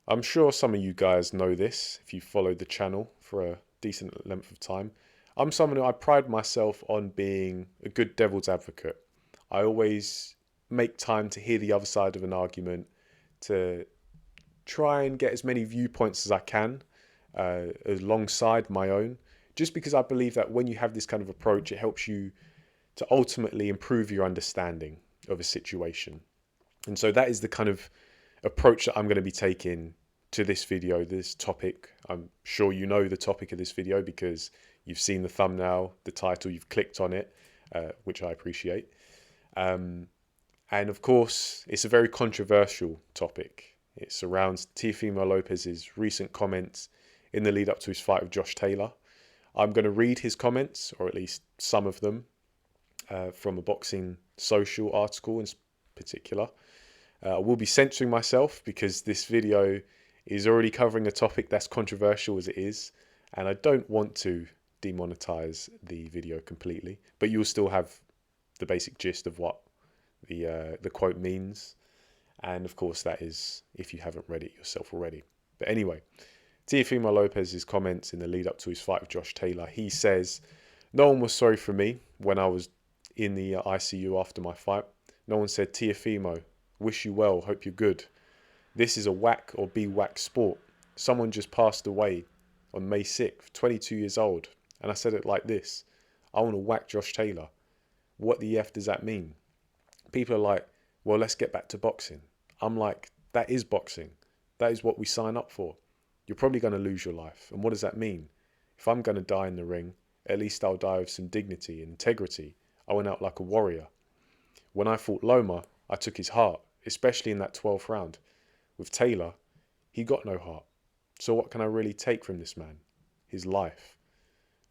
I'm sure some of you guys know this if you followed the channel for a decent length of time. I'm someone who I pride myself on being a good devil's advocate. I always make time to hear the other side of an argument, to try and get as many viewpoints as I can alongside my own, just because I believe that when you have this kind of approach, it helps you to ultimately improve your understanding of a situation. And so that is the kind of approach that I'm going to be taking to this video, this topic. I'm sure you know the topic of this video because you've seen the thumbnail, the title, you've clicked on it, which I appreciate. And of course, it's a very controversial topic. It surrounds Teofimo Lopez's recent comments in the lead up to his fight with Josh Taylor. I'm going to read his comments, or at least some of them, from a Boxing Social article in particular. I will be censoring myself because this video is already covering a topic that's controversial as it is, and I don't want to demonetize the video completely, but you'll still have the basic gist of what the quote means. And of course, that is if you haven't read it yourself already. But anyway, Teofimo Lopez's comments in the lead up to his fight with Josh Taylor. He says, "No one was sorry for me when I was in the ICU after my fight. No one said, Teofimo, wish you well, hope you're good. This is a whack or be whack sport. Someone just passed away on May 6th, 22 years old. And I said it like this, I want to whack Josh Taylor. What the F does that mean? People are like, well, let's get back to boxing. I'm like, that is boxing. That is what we sign up for. You're probably going to lose your life. And what does that mean? If I'm going to die in the ring, at least I'll die with some dignity and integrity. I went out like a warrior. When I fought Loma, I took his heart, especially in that 12th round. With Taylor, he got no heart. So what can I really take from this man? His life.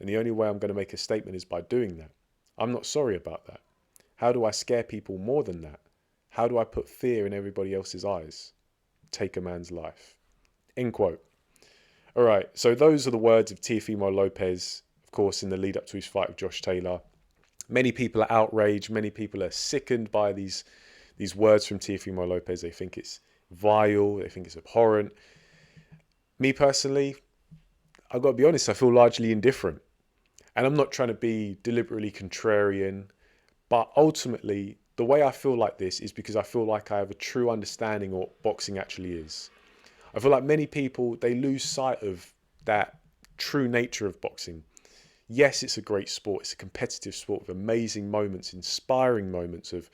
And the only way I'm going to make a statement is by doing that. I'm not sorry about that. How do I scare people more than that? How do I put fear in everybody else's eyes? Take a man's life." End quote. All right, so those are the words of Teofimo Lopez, of course, in the lead up to his fight with Josh Taylor. Many people are outraged. Many people are sickened by these words from Teofimo Lopez. They think it's vile. They think it's abhorrent. Me personally, I've got to be honest, I feel largely indifferent. And I'm not trying to be deliberately contrarian, but ultimately, the way I feel like this is because I feel like I have a true understanding of what boxing actually is. I feel like many people, they lose sight of that true nature of boxing. Yes, it's a great sport. It's a competitive sport with amazing moments, inspiring moments of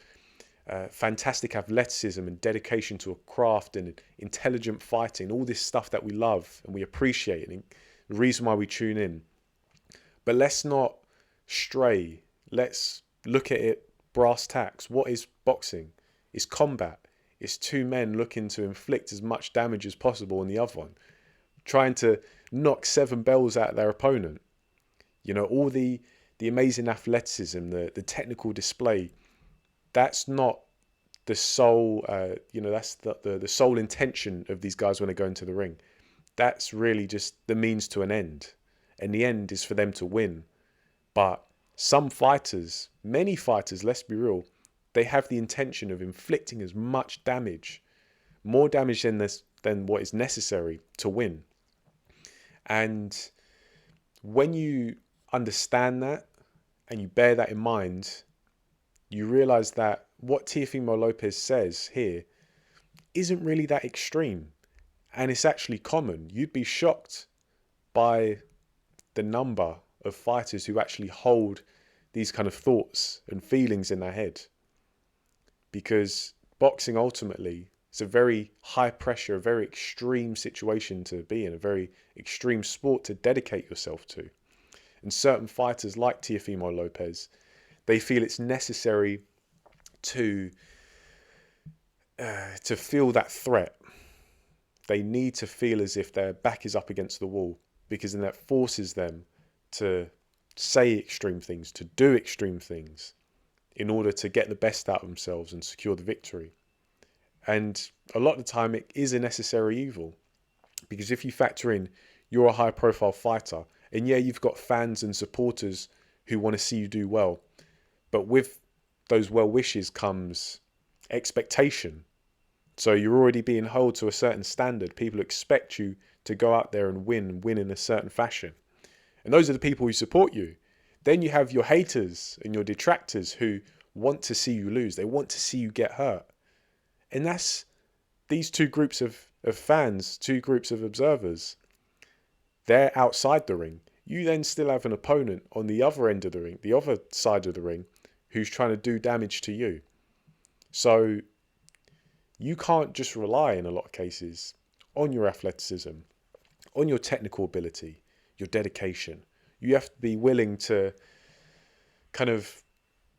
fantastic athleticism and dedication to a craft and intelligent fighting, all this stuff that we love and we appreciate and the reason why we tune in. But let's not stray. Let's look at it brass tacks. What is boxing? It's combat. It's two men looking to inflict as much damage as possible on the other one, trying to knock 7 bells out of their opponent. You know, all the amazing athleticism, the technical display, that's not the sole, that's the sole intention of these guys when they go into the ring. That's really just the means to an end. And the end is for them to win. But some fighters, many fighters, let's be real, they have the intention of inflicting as much damage, more damage than what is necessary to win. And when you understand that and you bear that in mind, you realize that what Teofimo Lopez says here isn't really that extreme. And it's actually common. You'd be shocked by the number of fighters who actually hold these kind of thoughts and feelings in their head. Because boxing ultimately is a very high pressure, a very extreme situation to be in, a very extreme sport to dedicate yourself to. And certain fighters like Teofimo Lopez, they feel it's necessary to feel that threat. They need to feel as if their back is up against the wall, because then that forces them to say extreme things, to do extreme things in order to get the best out of themselves and secure the victory. And a lot of the time it is a necessary evil, because if you factor in you're a high profile fighter, and yeah, you've got fans and supporters who want to see you do well, but with those well wishes comes expectation So you're already being held to a certain standard. People expect you to go out there and win in a certain fashion. And those are the people who support you. Then you have your haters and your detractors who want to see you lose. They want to see you get hurt. And that's these two groups of fans, two groups of observers. They're outside the ring. You then still have an opponent on the other end of the ring, the other side of the ring, who's trying to do damage to you. So you can't just rely in a lot of cases on your athleticism, on your technical ability, your dedication. You have to be willing to kind of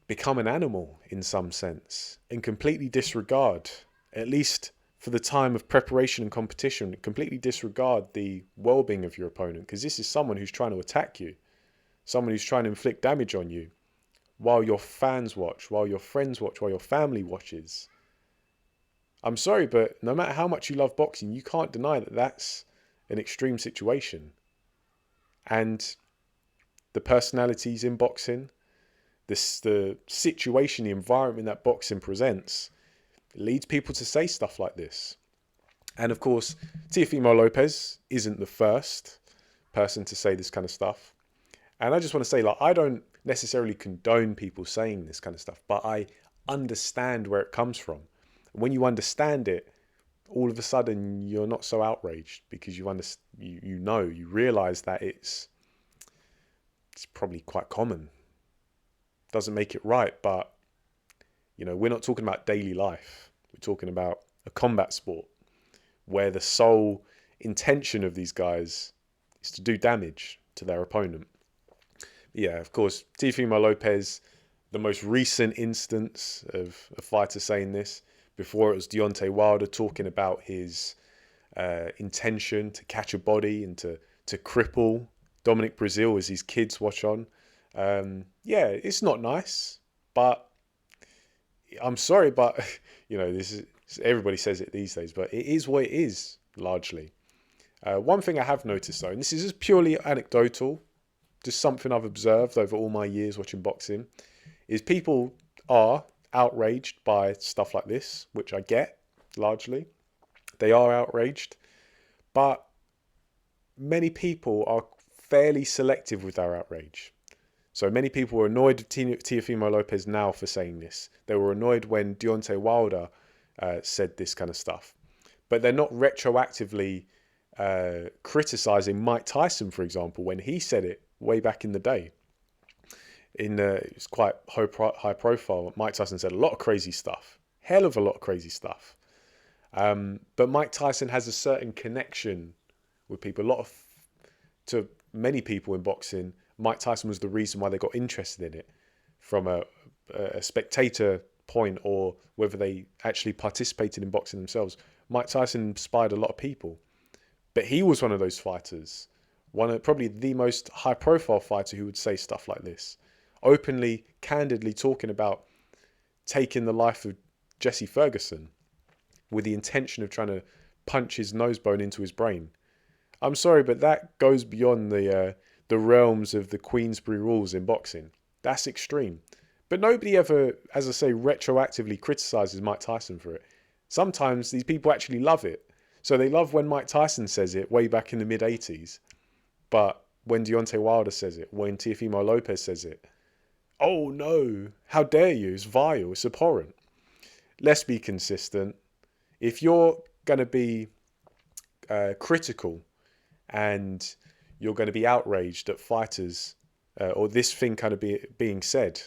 become an animal in some sense and completely disregard, at least for the time of preparation and competition, completely disregard the well-being of your opponent, because this is someone who's trying to attack you, someone who's trying to inflict damage on you while your fans watch, while your friends watch, while your family watches. I'm sorry, but no matter how much you love boxing, you can't deny that that's an extreme situation. And the personalities in boxing, the situation, the environment that boxing presents, leads people to say stuff like this. And of course, Teofimo Lopez isn't the first person to say this kind of stuff. And I just want to say, like, I don't necessarily condone people saying this kind of stuff, but I understand where it comes from. When you understand it, all of a sudden you're not so outraged, because you realize that it's probably quite common. Doesn't make it right, but we're not talking about daily life. We're talking about a combat sport where the sole intention of these guys is to do damage to their opponent. Yeah, of course, Teofimo Lopez, the most recent instance of a fighter saying this. Before it was Deontay Wilder talking about his intention to catch a body and to cripple Dominic Breazeale as his kids watch on. Yeah, it's not nice, but I'm sorry, but this is, everybody says it these days, but it is what it is largely. One thing I have noticed though, and this is just purely anecdotal, just something I've observed over all my years watching boxing, is people are outraged by stuff like this, which I get largely. They are outraged, but many people are fairly selective with their outrage. So many people were annoyed with Teofimo Lopez now for saying this. They were annoyed when Deontay Wilder said this kind of stuff. But they're not retroactively criticizing Mike Tyson, for example, when he said it way back in the day. It's quite high profile. Mike Tyson said a lot of crazy stuff. Hell of a lot of crazy stuff. But Mike Tyson has a certain connection with people. To many people in boxing, Mike Tyson was the reason why they got interested in it, from a spectator point, or whether they actually participated in boxing themselves. Mike Tyson inspired a lot of people. But he was one of those fighters, probably the most high profile fighter who would say stuff like this, openly, candidly talking about taking the life of Jesse Ferguson with the intention of trying to punch his nose bone into his brain. I'm sorry, but that goes beyond the realms of the Queensberry rules in boxing. That's extreme. But nobody ever, as I say, retroactively criticizes Mike Tyson for it. Sometimes these people actually love it. So they love when Mike Tyson says it way back in the mid-80s. But when Deontay Wilder says it, when Teofimo Lopez says it, oh no, how dare you, it's vile, it's abhorrent. Let's be consistent. If you're going to be critical and you're going to be outraged at fighters or this thing kind of being said,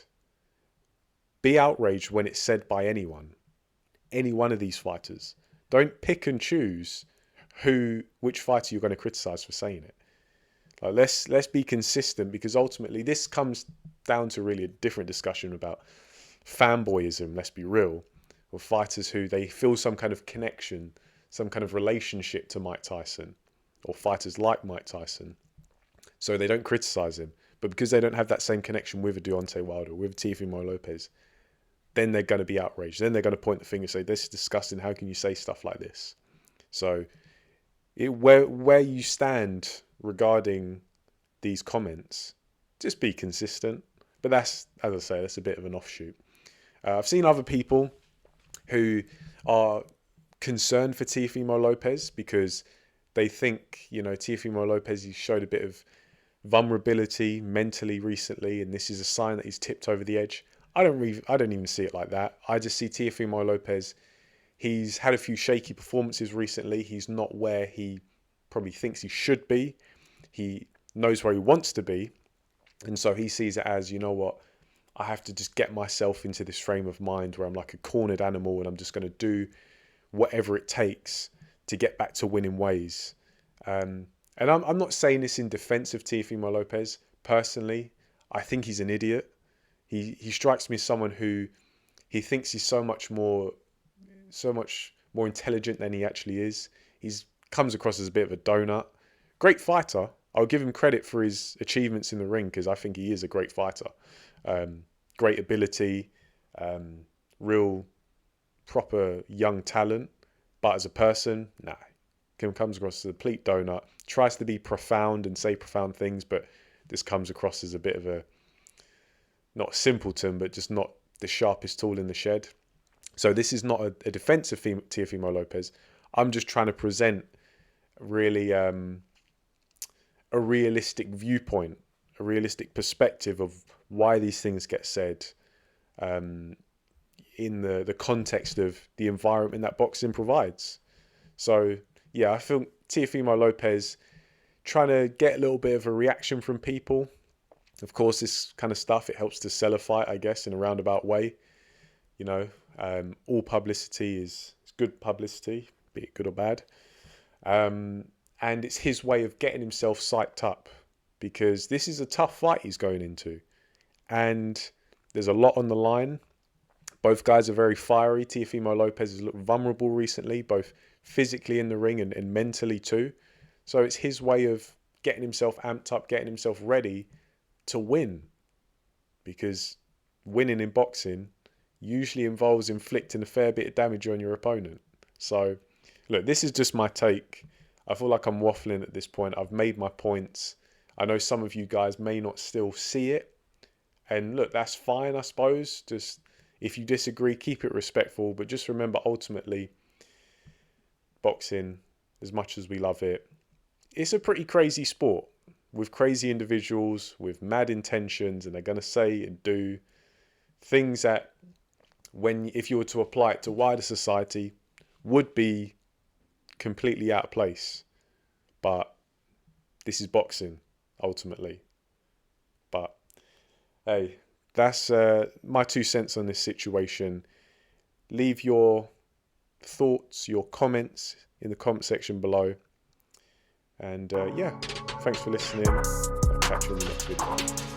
be outraged when it's said by any one of these fighters. Don't pick and choose which fighter you're going to criticize for saying it. Like, let's be consistent, because ultimately this comes down to really a different discussion about fanboyism, let's be real, or fighters who they feel some kind of connection, some kind of relationship to Mike Tyson, or fighters like Mike Tyson. So they don't criticize him. But because they don't have that same connection with a Deontay Wilder, with Teofimo Lopez, then they're going to be outraged. Then they're going to point the finger and say, this is disgusting. How can you say stuff like this? So where you stand regarding these comments, just be consistent. But that's, as I say, that's a bit of an offshoot. I've seen other people who are concerned for Teofimo Lopez because they think, Teofimo Lopez, he showed a bit of vulnerability mentally recently, and this is a sign that he's tipped over the edge. I don't even see it like that. I just see Teofimo Lopez. He's had a few shaky performances recently. He's not where he probably thinks he should be. He knows where he wants to be, and so he sees it as, you know what, I have to just get myself into this frame of mind where I'm like a cornered animal and I'm just going to do whatever it takes to get back to winning ways. And I'm not saying this in defense of Teofimo Lopez. Personally, I think he's an idiot. He strikes me as someone who he thinks he's so much more intelligent than he actually is. He's comes across as a bit of a donut. Great fighter. I'll give him credit for his achievements in the ring because I think he is a great fighter. Great ability, real proper young talent. But as a person, nah. Comes across as a complete donut. Tries to be profound and say profound things, but this comes across as a bit of a, not a simpleton, but just not the sharpest tool in the shed. So this is not a defense of Teofimo Lopez. I'm just trying to present really a realistic viewpoint, a realistic perspective of why these things get said in the context of the environment that boxing provides. So, yeah, I feel Teofimo Lopez trying to get a little bit of a reaction from people. Of course, this kind of stuff, it helps to sell a fight, I guess, in a roundabout way. All publicity is good publicity, be it good or bad. And it's his way of getting himself psyched up because this is a tough fight he's going into. And there's a lot on the line. Both guys are very fiery. Teofimo Lopez has looked vulnerable recently, both physically in the ring and mentally too. So it's his way of getting himself amped up, getting himself ready to win. Because winning in boxing usually involves inflicting a fair bit of damage on your opponent. So, look, this is just my take. I feel like I'm waffling at this point. I've made my points. I know some of you guys may not still see it. And look, that's fine, I suppose. Just if you disagree, keep it respectful. But just remember, ultimately, boxing, as much as we love it, it's a pretty crazy sport with crazy individuals, with mad intentions, and they're going to say and do things that, if you were to apply it to wider society, would be completely out of place. But this is boxing, ultimately. But hey, that's my 2 cents on this situation. Leave your thoughts, your comments in the comment section below. And yeah, thanks for listening. I'll catch you in the next video.